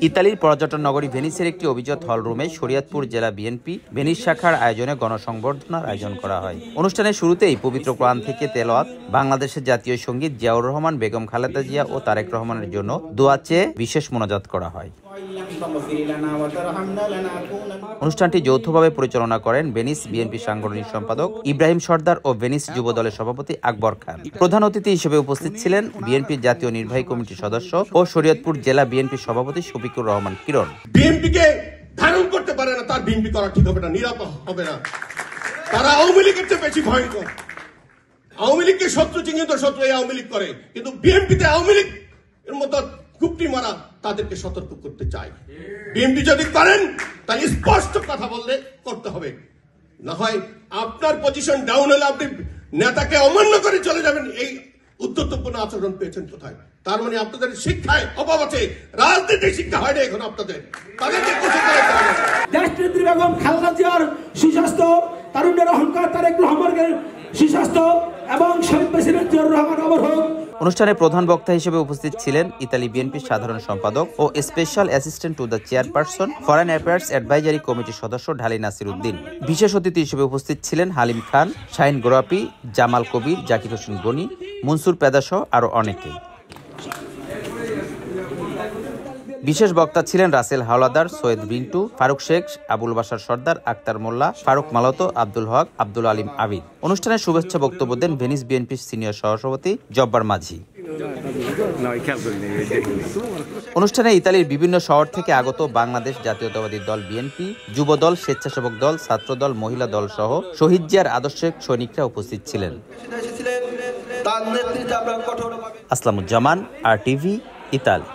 ইতালির পর্যটন নগরী ভেনিসের একটি অভিজাত হলরুমে শরীয়তপুর জেলা বিএনপি ভেনিস শাখার আয়োজনে গণসংবর্ধনার আয়োজন করা হয়। অনুষ্ঠানের শুরুতেই পবিত্র কোরআন থেকে তেলাওয়াত, বাংলাদেশের জাতীয় সঙ্গীত, জিয়াউর রহমান, বেগম খালেদা জিয়া ও তারেক রহমানের জন্য দোয়া চেয়ে বিশেষ মোনাজাত করা হয়। অনুষ্ঠানটি যৌথভাবে পরিচালনা করেন ভেনিস বিএনপি সাংগঠনিক সম্পাদক ইব্রাহিম সর্দার ও ভেনিস যুব দলের সভাপতি আকবর খান। প্রধান অতিথি হিসেবে উপস্থিত ছিলেন বিএনপির জাতীয় নির্বাহী কমিটির সদস্য ও শরীয়তপুর জেলা বিএনপি সভাপতি শফিকুর রহমান কিরণ। বিএনপিকে ধারণ করতে পারে না, তার বিএনপি করা ঠিক হবে না, নিরাপদ হবে না। তারা আওয়ামী লীগের চেয়ে বেশি ভয়ঙ্কর। আওয়ামী লীগকে শত্রু চিহ্নিত শত্রু এই আওয়ামী লীগ করে, কিন্তু বিএনপিতে আওয়ামী লীগ এর মতো কুপটি মারা তাদেরকে সতর্ক করতে চাই। বিএনপি যদি করেন তাহলে স্পষ্ট কথা বললে করতে হবে, না হয় আপনার পজিশন ডাউন হলে আপনি নেতাকে অমান্য করে চলে যাবেন। এই উদ্ধতপূর্ণ আচরণ পেয়েছেন কোথায়? তার মানে আপনাদের শিক্ষায় অভাব আছে, রাজনীতি শিক্ষা হয় না এখন আপনাদের। তাদেরকে দেশনেত্রী বেগম খালেদা জিয়ার সুস্বাস্থ্য, তারুণ্যের অহংকার তারেক রহমানের সুস্বাস্থ্য এবং শহীদ প্রেসিডেন্ট জিয়াউর রহমান অমর হোক। অনুষ্ঠানে প্রধান বক্তা হিসেবে উপস্থিত ছিলেন ইতালি বিএনপির সাধারণ সম্পাদক ও special assistant to the chairperson foreign affairs advisory কমিটির সদস্য ঢালী নাসির উদ্দিন। বিশেষ অতিথি হিসেবে উপস্থিত ছিলেন হালিম খান, শাহিন গোরাপি, জামাল কবির, জাকির হোসেন গনি, মনসুর পেদাসহ আরও অনেকে। বিশেষ বক্তা ছিলেন রাসেল হাওলাদার, সৈয়দ বিন্টু, ফারুক শেখ, আবুল বাশার সর্দার, আক্তার মোল্লা, ফারুক মালতো, আব্দুল হক, আব্দুল আলিম আবিদ। অনুষ্ঠানে শুভেচ্ছা বক্তব্য দেন ভেনিস বিএনপির সিনিয়র সহসভাপতি জব্বার মাঝি। অনুষ্ঠানে ইতালির বিভিন্ন শহর থেকে আগত বাংলাদেশ জাতীয়তাবাদী দল বিএনপি, যুব দল, স্বেচ্ছাসেবক দল, ছাত্র দল, মহিলা দল সহ শহীদ জিয়ার আদর্শিক সৈনিকরা উপস্থিত ছিলেন। আসলামুজ্জামান, RTV, ইতালি।